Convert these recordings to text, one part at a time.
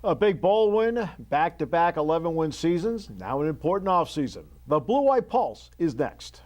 A big bowl win, back-to-back 11-win seasons, now an important offseason. The Blue-White Pulse is next.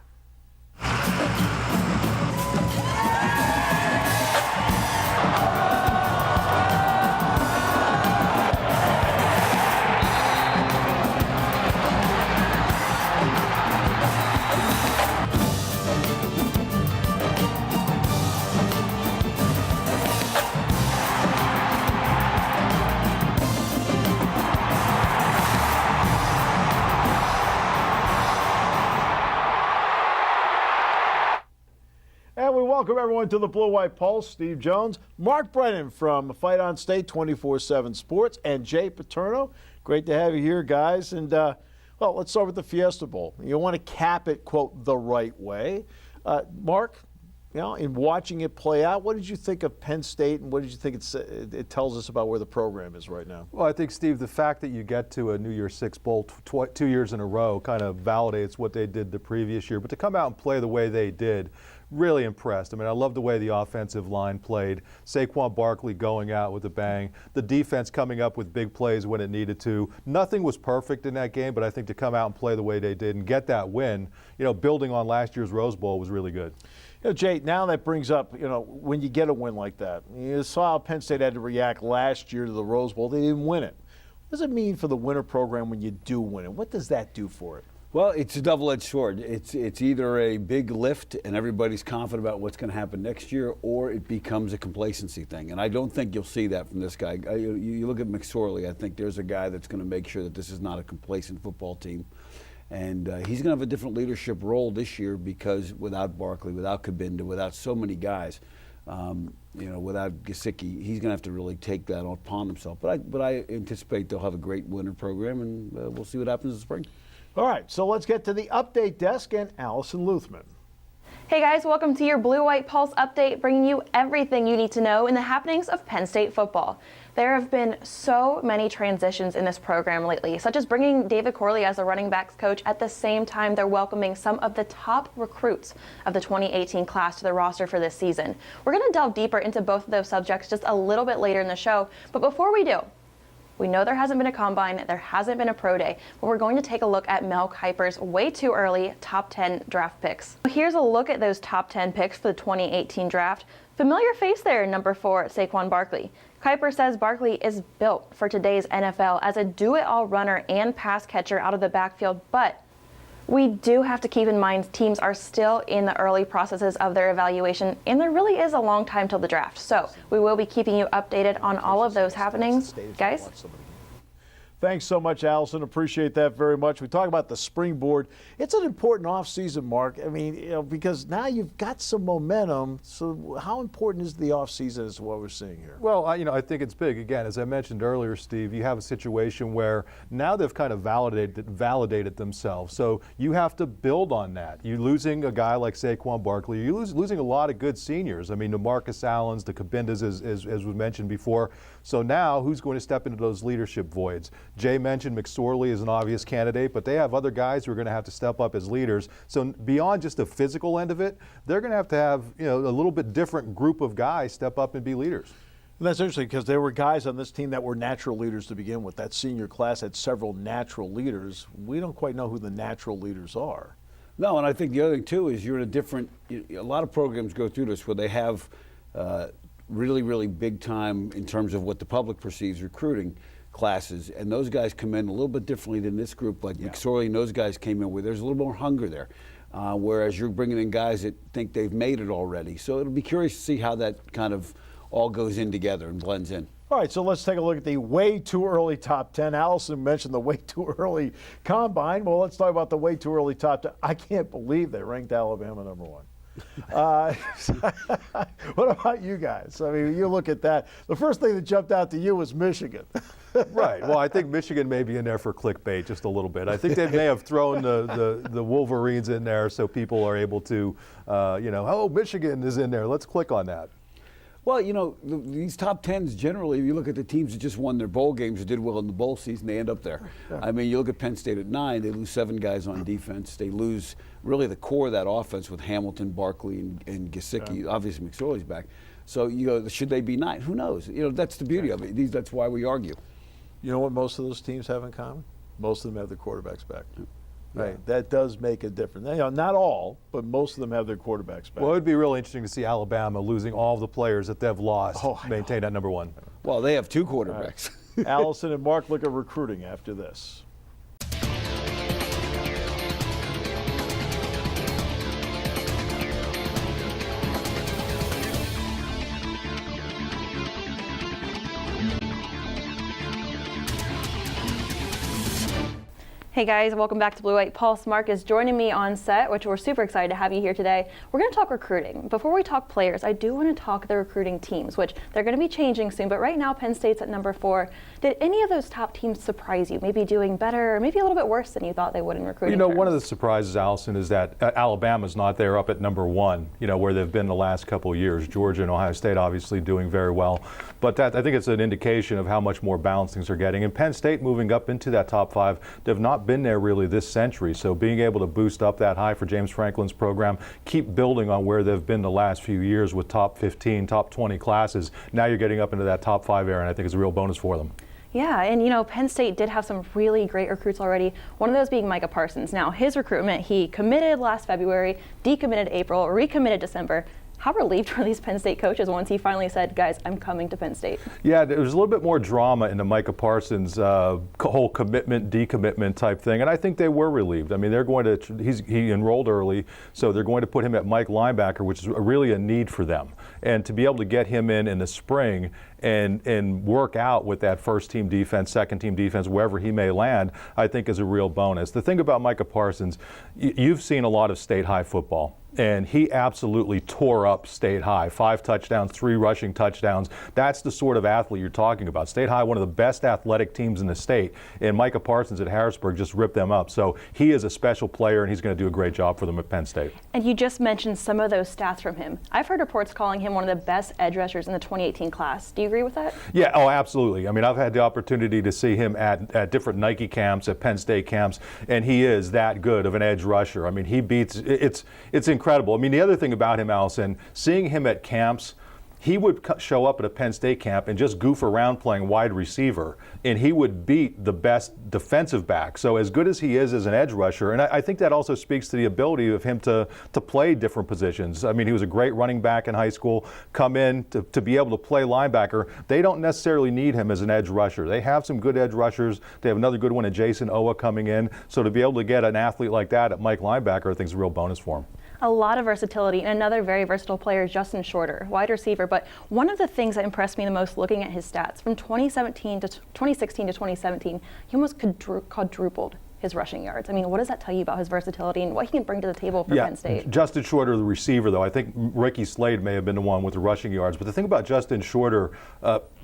And we welcome everyone to the Blue-White Pulse. Steve Jones, Mark Brannon from Fight on State 24/7 Sports, and Jay Paterno. Great to have you here, guys. And, well, let's start with the Fiesta Bowl. You want to cap it, quote, the right way. Mark, you know, in watching it play out, what did you think of Penn State, and what did you think it tells us about where the program is right now? Well, I think, Steve, the fact that you get to a New Year's Six Bowl 2 years in a row kind of validates what they did the previous year. But to come out and play the way they did, really impressed. I mean, I love the way the offensive line played. Saquon Barkley going out with a bang. The defense coming up with big plays when it needed to. Nothing was perfect in that game, but I think to come out and play the way they did and get that win, you know, building on last year's Rose Bowl was really good. You know, Jay, now that brings up, you know, when you get a win like that, you saw how Penn State had to react last year to the Rose Bowl. They didn't win it. What does it mean for the winter program when you do win it? What does that do for it? Well, it's a double-edged sword. It's either a big lift and everybody's confident about what's going to happen next year, or it becomes a complacency thing. And I don't think you'll see that from this guy. You look at McSorley, I think there's a guy that's going to make sure that this is not a complacent football team. And he's going to have a different leadership role this year because without Barkley, without Kabinda, without so many guys, you know, without Gesicki, he's going to have to really take that upon himself. But I anticipate they'll have a great winter program, and we'll see what happens in the spring. All right, so let's get to the update desk and Allison Luthman. Hey guys, welcome to your Blue-White Pulse update, bringing you everything you need to know in the happenings of Penn State football. There have been so many transitions in this program lately, such as bringing David Corley as a running backs coach at the same time they're welcoming some of the top recruits of the 2018 class to the roster for this season. We're going to delve deeper into both of those subjects just a little bit later in the show, but before we do, we know there hasn't been a combine, there hasn't been a pro day, but we're going to take a look at Mel Kiper's way too early top 10 draft picks. Here's a look at those top 10 picks for the 2018 draft. Familiar face there, number 4, Saquon Barkley. Kiper says Barkley is built for today's NFL as a do-it-all runner and pass catcher out of the backfield, but we do have to keep in mind teams are still in the early processes of their evaluation, and there really is a long time till the draft. So we will be keeping you updated on all of those happenings. Guys? Thanks so much, Allison. Appreciate that very much. We talk about the springboard. It's an important offseason, Mark. I mean, you know, because now you've got some momentum. So how important is the offseason as to what we're seeing here? Well, you know, I think it's big. Again, as I mentioned earlier, Steve, you have a situation where now they've kind of validated themselves. So you have to build on that. You're losing a guy like Saquon Barkley. You're losing a lot of good seniors. I mean, the Marcus Allens, the Kabindas, as was mentioned before. So now who's going to step into those leadership voids? Jay mentioned McSorley is an obvious candidate, but they have other guys who are going to have to step up as leaders. So beyond just the physical end of it, they're going to have, you know, a little bit different group of guys step up and be leaders. And that's interesting because there were guys on this team that were natural leaders to begin with. That senior class had several natural leaders. We don't quite know who the natural leaders are. No, and I think the other thing, too, is you're in a different – a lot of programs go through this where they have really, really big time in terms of what the public perceives recruiting classes, and those guys come in a little bit differently than this group, like McSorley and those guys came in where there's a little more hunger there, whereas you're bringing in guys that think they've made it already. So it'll be curious to see how that kind of all goes in together and blends in. All right, so let's take a look at the way too early top 10. Allison mentioned the way too early combine. Well, let's talk about the way too early top 10. I can't believe they ranked Alabama number 1. What about you guys? I mean, you look at that. The first thing that jumped out to you was Michigan. Right. Well, I think Michigan may be in there for clickbait just a little bit. I think they may have thrown the Wolverines in there so people are able to, you know, oh, Michigan is in there. Let's click on that. Well, you know, these top 10s generally, if you look at the teams that just won their bowl games or did well in the bowl season, they end up there. Yeah. I mean, you look at Penn State at 9, they lose 7 guys on defense. They lose really the core of that offense with Hamilton, Barkley, and Gesicki. Yeah. Obviously, McSorley's back. So, you know, should they be 9? Who knows? You know, that's the beauty of it. That's why we argue. You know what most of those teams have in common? Most of them have their quarterbacks back. Right, that does make a difference. You know, not all, but most of them have their quarterbacks back. Well, it would be really interesting to see Alabama losing all the players that they've lost maintain at number 1. Well, they have 2 quarterbacks. Right. Allison and Mark look at recruiting after this. Hey guys, welcome back to Blue White Pulse. Mark is joining me on set, which we're super excited to have you here today. We're going to talk recruiting. Before we talk players, I do want to talk the recruiting teams, which they're going to be changing soon, but right now Penn State's at number 4. Did any of those top teams surprise you? Maybe doing better, or maybe a little bit worse than you thought they would in recruiting? You know, terms? one of the surprises, Allison, is that Alabama's not there up at number 1, you know, where they've been the last couple of years. Georgia and Ohio State obviously doing very well. But that, I think it's an indication of how much more balanced things are getting. And Penn State moving up into that top 5, they've not been there really this century. So being able to boost up that high for James Franklin's program, keep building on where they've been the last few years with top 15, top 20 classes. Now you're getting up into that top 5 area, and I think it's a real bonus for them. Yeah, and you know, Penn State did have some really great recruits already, one of those being Micah Parsons. Now, his recruitment, he committed last February, decommitted April, recommitted December. How relieved were these Penn State coaches once he finally said, guys, I'm coming to Penn State? Yeah, there was a little bit more drama in the Micah Parsons whole commitment, decommitment type thing, and I think they were relieved. I mean, they're going to, he enrolled early, so they're going to put him at Mike linebacker, which is really a need for them. And to be able to get him in the spring and work out with that first team defense, second team defense, wherever he may land, I think is a real bonus. The thing about Micah Parsons, you've seen a lot of state high football. And he absolutely tore up State High. 5 touchdowns, 3 rushing touchdowns. That's the sort of athlete you're talking about. State High, one of the best athletic teams in the state. And Micah Parsons at Harrisburg just ripped them up. So he is a special player, and he's going to do a great job for them at Penn State. And you just mentioned some of those stats from him. I've heard reports calling him one of the best edge rushers in the 2018 class. Do you agree with that? Yeah, oh, absolutely. I mean, I've had the opportunity to see him at different Nike camps, at Penn State camps, and he is that good of an edge rusher. I mean, he beats, it's incredible. I mean, the other thing about him, Allison, seeing him at camps, he would show up at a Penn State camp and just goof around playing wide receiver, and he would beat the best defensive back. So as good as he is as an edge rusher, and I think that also speaks to the ability of him to play different positions. I mean, he was a great running back in high school, come in to be able to play linebacker. They don't necessarily need him as an edge rusher. They have some good edge rushers. They have another good one in Jason Owa coming in. So to be able to get an athlete like that at Mike linebacker, I think is a real bonus for him. A lot of versatility, and another very versatile player is Justin Shorter, wide receiver. But one of the things that impressed me the most looking at his stats, from 2016 to 2017, he almost quadrupled his rushing yards. I mean, what does that tell you about his versatility and what he can bring to the table for Penn State? Justin Shorter, the receiver, though, I think Ricky Slade may have been the one with the rushing yards. But the thing about Justin Shorter,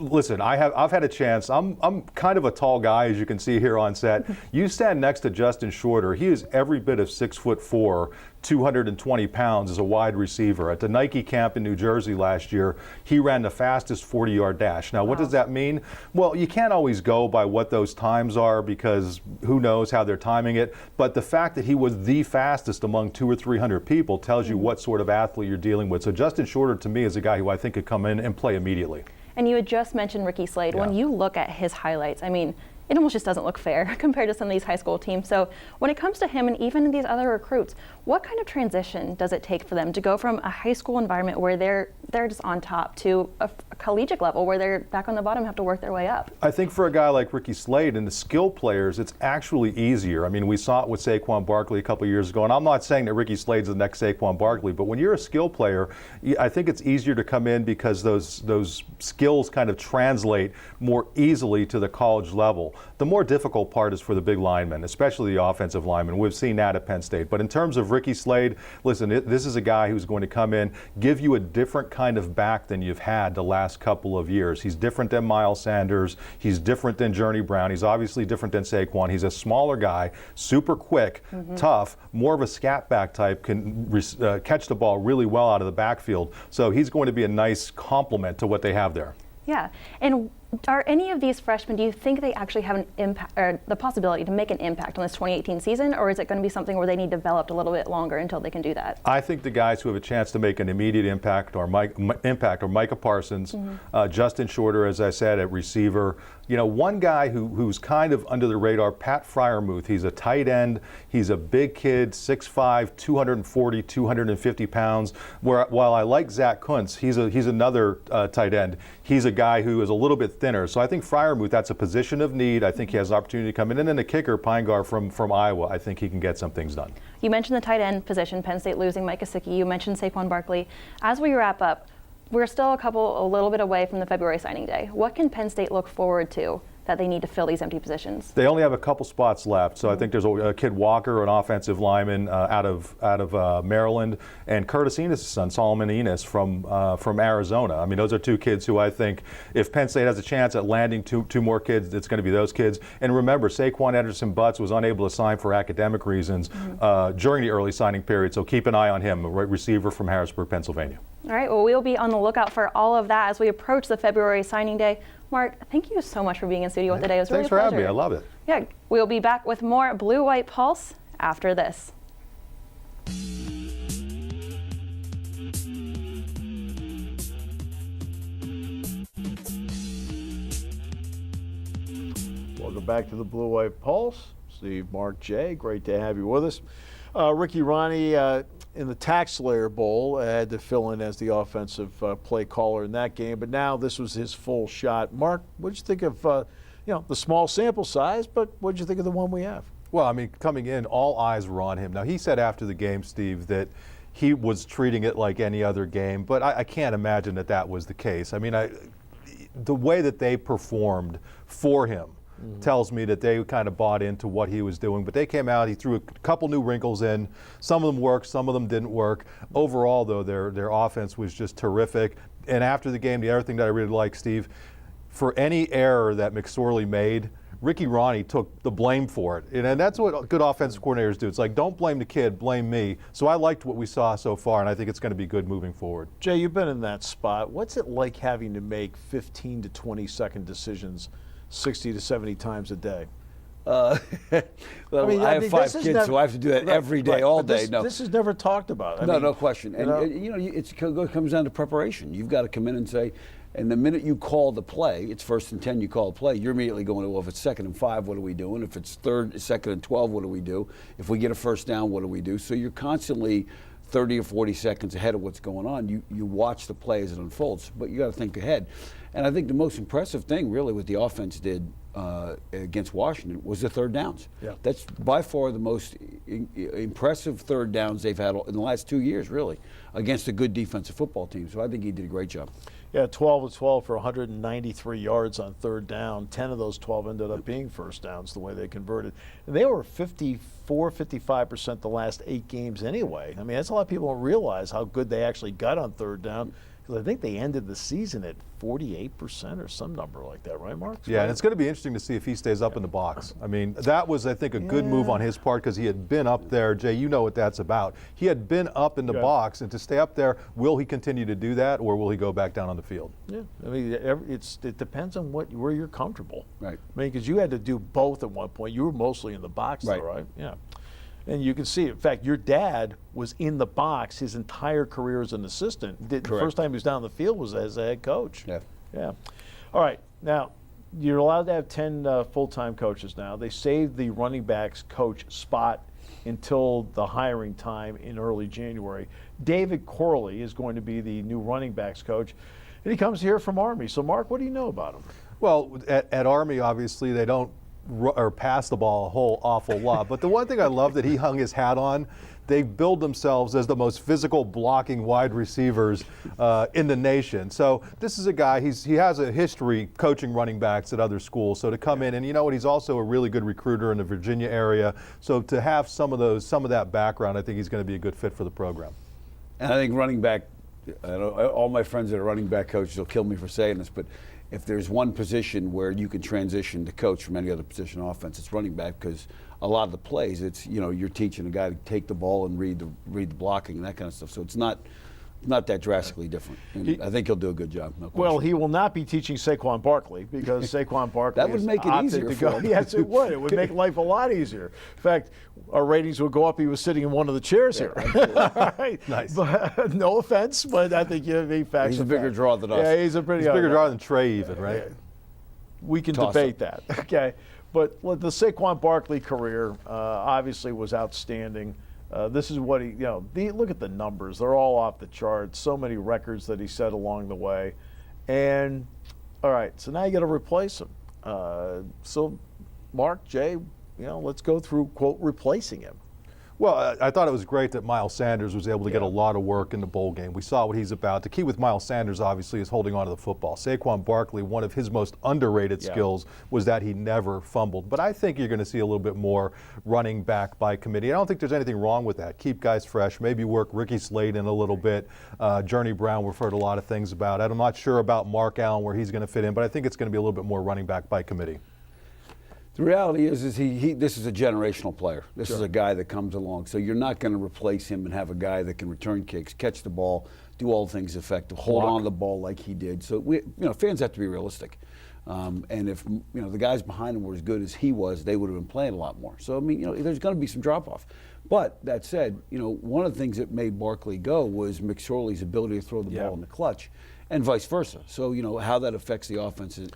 listen, I've had a chance. I'm kind of a tall guy, as you can see here on set. You stand next to Justin Shorter, he is every bit of 6'4", 220 pounds as a wide receiver. At the Nike camp in New Jersey last year, he ran the fastest 40-yard dash. Now, what does that mean? Well, you can't always go by what those times are because who knows how they're timing it. But the fact that he was the fastest among 200 or 300 people tells you what sort of athlete you're dealing with. So Justin Shorter, to me, is a guy who I think could come in and play immediately. And you had just mentioned Ricky Slade. Yeah. When you look at his highlights, I mean, it almost just doesn't look fair compared to some of these high school teams. So when it comes to him and even these other recruits, what kind of transition does it take for them to go from a high school environment where they're just on top to a collegiate level where they're back on the bottom and have to work their way up? I think for a guy like Ricky Slade and the skill players, it's actually easier. I mean, we saw it with Saquon Barkley a couple years ago, and I'm not saying that Ricky Slade's the next Saquon Barkley, but when you're a skill player, I think it's easier to come in because those skills kind of translate more easily to the college level. The more difficult part is for the big linemen, especially the offensive linemen. We've seen that at Penn State. But in terms of Ricky Slade, listen, this is a guy who's going to come in, give you a different kind of back than you've had the last couple of years. He's different than Miles Sanders. He's different than Journey Brown. He's obviously different than Saquon. He's a smaller guy, super quick, tough, more of a scat back type, can catch the ball really well out of the backfield. So he's going to be a nice complement to what they have there. Yeah, and are any of these freshmen, do you think they actually have an impact or the possibility to make an impact on this 2018 season, or is it going to be something where they need developed a little bit longer until they can do that? I think the guys who have a chance to make an immediate impact are Micah Parsons, Justin Shorter, as I said, at receiver, You know, one guy who's kind of under the radar, Pat Freiermuth. He's a tight end. He's a big kid, 6'5", 240, 250 pounds. While I like Zach Kuntz, he's another tight end. He's a guy who is a little bit thinner. So I think Freiermuth, that's a position of need. I think he has an opportunity to come in. And then the kicker, Pinegar from Iowa, I think he can get some things done. You mentioned the tight end position, Penn State losing Mike Gesicki. You mentioned Saquon Barkley. As we wrap up, we're still a little bit away from the February signing day. What can Penn State look forward to that they need to fill these empty positions? They only have a couple spots left, so I think there's a kid Walker, an offensive lineman out of Maryland, and Curtis Enos' son, Solomon Enos from Arizona. I mean, those are two kids who I think, if Penn State has a chance at landing two more kids, it's going to be those kids. And remember, Saquon Anderson-Butts was unable to sign for academic reasons during the early signing period, so keep an eye on him, a receiver from Harrisburg, Pennsylvania. All right, well, we'll be on the lookout for all of that as we approach the February signing day. Mark, thank you so much for being in studio today. It was really a pleasure. Thanks for having me. I love it. Yeah, we'll be back with more Blue White Pulse after this. Welcome back to the Blue White Pulse. Steve, Mark, Jay, great to have you with us. Ricky Ronnie in the Tax Slayer Bowl had to fill in as the offensive play caller in that game, but now this was his full shot. Mark, what did you think of the small sample size, but what did you think of the one we have? Well, I mean, coming in, all eyes were on him. Now, he said after the game, Steve, that he was treating it like any other game, but I can't imagine that was the case. I mean, the way that they performed for him tells me that they kind of bought into what he was doing. But they came out, he threw a couple new wrinkles in. Some of them worked, some of them didn't work. Overall, though, their offense was just terrific. And after the game, the other thing that I really like, Steve, for any error that McSorley made, Ricky Ronnie took the blame for it. And that's what good offensive coordinators do. It's like, don't blame the kid, blame me. So I liked what we saw so far, and I think it's going to be good moving forward. Jay, you've been in that spot. What's it like having to make 15 to 20-second decisions 60 to 70 times a day? Well, I have 5 kids, so I have to do that every day, all day. This is never talked about. No question. And it comes down to preparation. You've got to come in and say, and the minute you call the play, it's 1st and 10, you call the play, you're immediately going to, well, if it's 2nd and 5, what are we doing? If it's 2nd and 12, what do we do? If we get a first down, what do we do? So you're constantly 30 or 40 seconds ahead of what's going on. You watch the play as it unfolds, but you got to think ahead. And I think the most impressive thing, really, what the offense did against Washington was the 3rd downs. Yeah. That's by far the most impressive 3rd downs they've had in the last 2 years, really, against a good defensive football team. So I think he did a great job. Yeah, 12 of 12 for 193 yards on 3rd down. 10 of those 12 ended up being first downs the way they converted. And they were 54, 55% the last 8 games anyway. I mean, that's a lot of people don't realize how good they actually got on 3rd down. Because I think they ended the season at 48% or some number like that, right, Mark? Yeah, and it's going to be interesting to see if he stays up in the box. I mean, that was, I think, a good move on his part because he had been up there. Jay, you know what that's about. He had been up in the box, and to stay up there, will he continue to do that, or will he go back down on the field? Yeah, I mean, it depends on where you're comfortable. Right. I mean, because you had to do both at one point. You were mostly in the box, though, right? Yeah. And you can see, in fact, your dad was in the box his entire career as an assistant. The first time he was down the field was as a head coach. Yeah. Yeah. All right. Now, you're allowed to have 10 full-time coaches now. They saved the running backs coach spot until the hiring time in early January. David Corley is going to be the new running backs coach, and he comes here from Army. So, Mark, what do you know about him? Well, at Army, obviously, they don't or pass the ball a whole awful lot. But the one thing I love that he hung his hat on, they build themselves as the most physical blocking wide receivers in the nation. So this is a guy, he has a history coaching running backs at other schools. So to come in, and you know what, he's also a really good recruiter in the Virginia area. So to have some of that background, I think he's going to be a good fit for the program. And I think running back, all my friends that are running back coaches will kill me for saying this, but if there's one position where you can transition to coach from any other position on offense, it's running back, because a lot of the plays, it's, you're teaching a guy to take the ball and read the blocking and that kind of stuff. So it's not that drastically different. And I think he'll do a good job. No question. Well, he will not be teaching Saquon Barkley, because Saquon Barkley that would make it easier to go. Yes, it would. It would make life a lot easier. In fact, our ratings would go up. He was sitting in one of the chairs here. Right. Nice. But, no offense, but I think he's a bigger draw than us. Yeah, he's a bigger draw than Trey even, right? we can Toss debate that. Okay, but the Saquon Barkley career obviously was outstanding. This is what he, look at the numbers. They're all off the charts. So many records that he set along the way. And, all right, so now you got to replace him. So, Mark, Jay, let's go through, quote, replacing him. Well, I thought it was great that Miles Sanders was able to get a lot of work in the bowl game. We saw what he's about. The key with Miles Sanders, obviously, is holding on to the football. Saquon Barkley, one of his most underrated skills was that he never fumbled. But I think you're going to see a little bit more running back by committee. I don't think there's anything wrong with that. Keep guys fresh. Maybe work Ricky Slade in a little bit. Journey Brown, we've heard a lot of things about. I'm not sure about Mark Allen, where he's going to fit in, but I think it's going to be a little bit more running back by committee. The reality is this is a generational player. This is a guy that comes along. So you're not going to replace him and have a guy that can return kicks, catch the ball, do all things effective, hold on to the ball like he did. So fans have to be realistic. And if the guys behind him were as good as he was, they would have been playing a lot more. So there's going to be some drop off. But that said, one of the things that made Barkley go was McSorley's ability to throw the ball in the clutch, and vice versa. So how that affects the offense as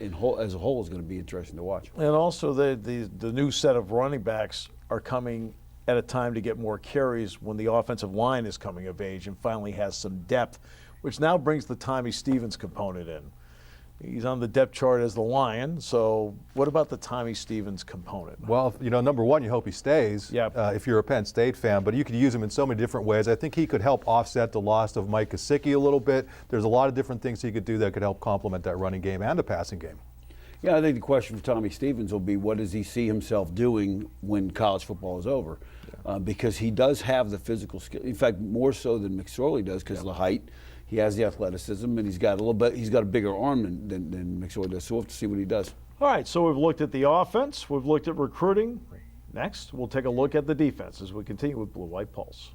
a whole is going to be interesting to watch. And also the new set of running backs are coming at a time to get more carries when the offensive line is coming of age and finally has some depth, which now brings the Tommy Stevens component in. He's on the depth chart as the Lion, so what about the Tommy Stevens component? Well, number one, you hope he stays if you're a Penn State fan, but you could use him in so many different ways. I think he could help offset the loss of Mike Gesicki a little bit. There's a lot of different things he could do that could help complement that running game and the passing game. Yeah, I think the question for Tommy Stevens will be, what does he see himself doing when college football is over? Because he does have the physical skill. In fact, more so than McSorley does, because of the height. He has the athleticism, and he's got a bigger arm than McSorley does. So we'll have to see what he does. All right, so we've looked at the offense, we've looked at recruiting. Next, we'll take a look at the defense as we continue with Blue White Pulse.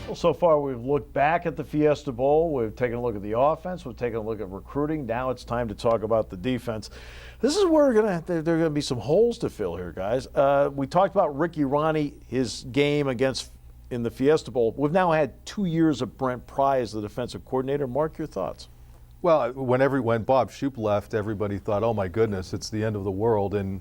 Well, so far we've looked back at the Fiesta Bowl. We've taken a look at the offense. We've taken a look at recruiting. Now it's time to talk about the defense. This is where there are going to be some holes to fill here, guys. We talked about Ricky Ronnie, his game in the Fiesta Bowl. We've now had 2 years of Brent Pry as the defensive coordinator. Mark, your thoughts? Well, when Bob Shoop left, everybody thought, oh my goodness, it's the end of the world. And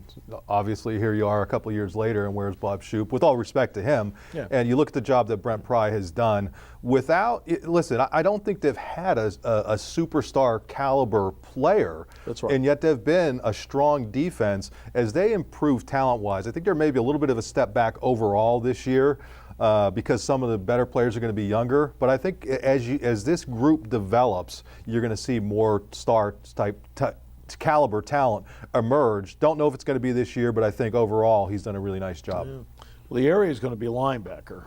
obviously here you are a couple years later, and where's Bob Shoop? With all respect to him. Yeah. And you look at the job that Brent Pry has done. Listen, I don't think they've had a superstar caliber player. That's right. And yet they've been a strong defense. As they improve talent-wise, I think there may be a little bit of a step back overall this year. Because some of the better players are going to be younger. But I think as this group develops, you're going to see more star-type caliber talent emerge. Don't know if it's going to be this year, but I think overall he's done a really nice job. Yeah. Well, the area is going to be linebacker.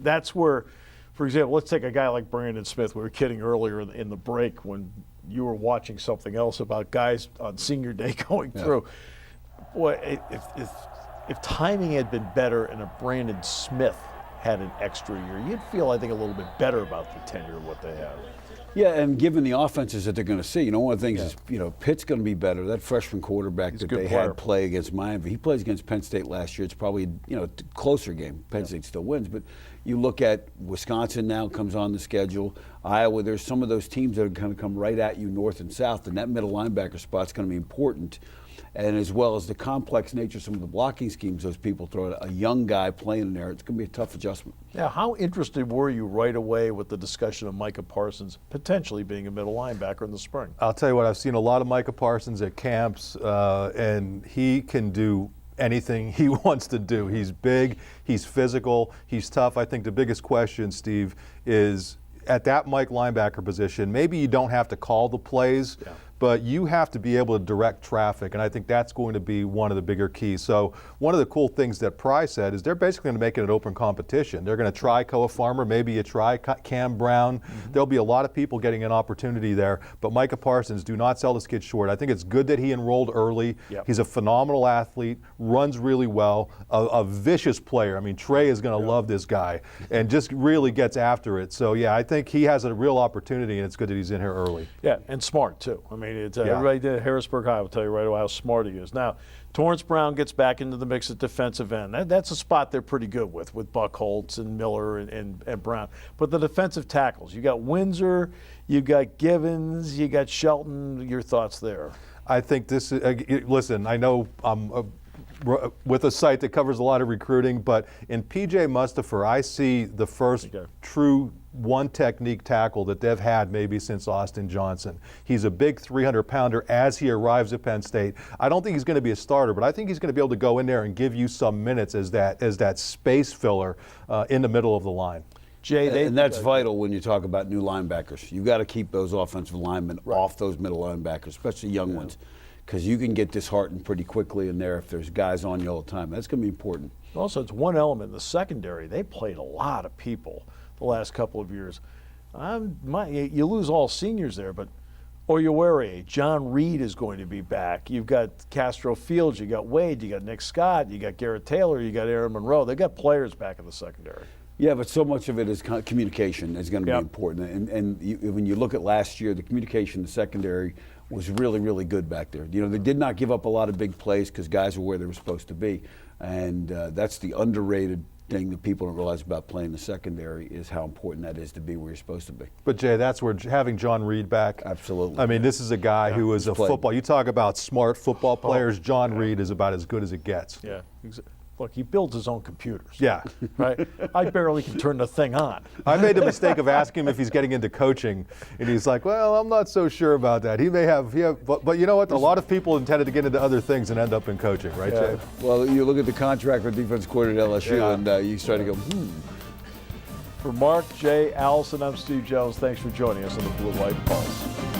That's where, for example, let's take a guy like Brandon Smith. We were kidding earlier in the break when you were watching something else about guys on senior day going through. Boy, if timing had been better and if Brandon Smith had an extra year, you'd feel, I think, a little bit better about the tenure of what they have. Yeah, and given the offenses that they're going to see, one of the things is, Pitt's going to be better. That freshman quarterback that they had play against Miami, he plays against Penn State last year. It's probably, a closer game. Penn State still wins, but you look at Wisconsin now comes on the schedule. Iowa, there's some of those teams that are going to come right at you north and south, and that middle linebacker spot's going to be important. And as well as the complex nature of some of the blocking schemes those people throw at a young guy playing in there, it's going to be a tough adjustment. Now, how interested were you right away with the discussion of Micah Parsons potentially being a middle linebacker in the spring? I'll tell you what, I've seen a lot of Micah Parsons at camps, and he can do anything he wants to do. He's big, he's physical, he's tough. I think the biggest question, Steve, is at that Mike linebacker position, maybe you don't have to call the plays, but you have to be able to direct traffic, and I think that's going to be one of the bigger keys. So one of the cool things that Pry said is they're basically going to make it an open competition. They're going to try Koa Farmer, maybe you try Cam Brown. There'll be a lot of people getting an opportunity there, but Micah Parsons, do not sell this kid short. I think it's good that he enrolled early. He's a phenomenal athlete, runs really well, a vicious player. I mean, Trey is going to love this guy and just really gets after it. So, yeah, I think he has a real opportunity, and it's good that he's in here early. Yeah, and smart, too. I mean, mean, it's everybody at Harrisburg High will tell you right away how smart he is. Now, Torrance Brown gets back into the mix at defensive end. That's a spot they're pretty good with Buck Holtz and Miller and Brown. But the defensive tackles, you got Windsor, you got Givens, you got Shelton. Your thoughts there? I think this is, listen, I know I'm with a site that covers a lot of recruiting, but in P.J. Mustipher, I see the first true one technique tackle that they've had maybe since Austin Johnson. He's a big 300-pounder as he arrives at Penn State. I don't think he's going to be a starter, but I think he's going to be able to go in there and give you some minutes as that space filler in the middle of the line. Jay, and that's vital when you talk about new linebackers. You've got to keep those offensive linemen off those middle linebackers, especially young ones, because you can get disheartened pretty quickly in there if there's guys on you all the time. That's going to be important. Also, it's one element in the secondary. They played a lot of people the last couple of years. You lose all seniors there, but Oyewere, John Reed is going to be back. You've got Castro Fields, you got Wade, you got Nick Scott, you got Garrett Taylor, you got Aaron Monroe. They've got players back in the secondary. Yeah, but so much of it is communication is going to be important. And when you look at last year, the communication in the secondary was really, really good back there. You know, they did not give up a lot of big plays because guys were where they were supposed to be. And that's the underrated thing that people don't realize about playing the secondary is how important that is to be where you're supposed to be. But, Jay, that's where having John Reed back. Absolutely. I mean, this is a guy who is a football. You talk about smart football players. John Reed is about as good as it gets. Yeah. Look, he builds his own computers. Yeah. Right? I barely can turn the thing on. I made the mistake of asking him if he's getting into coaching, and he's like, well, I'm not so sure about that. He may have, but you know what? A lot of people intended to get into other things and end up in coaching, right, Jay? Well, you look at the contract for defense coordinator at LSU, and you start to go, For Mark, Jay, Allison, I'm Steve Jones. Thanks for joining us on the Blue White Pulse.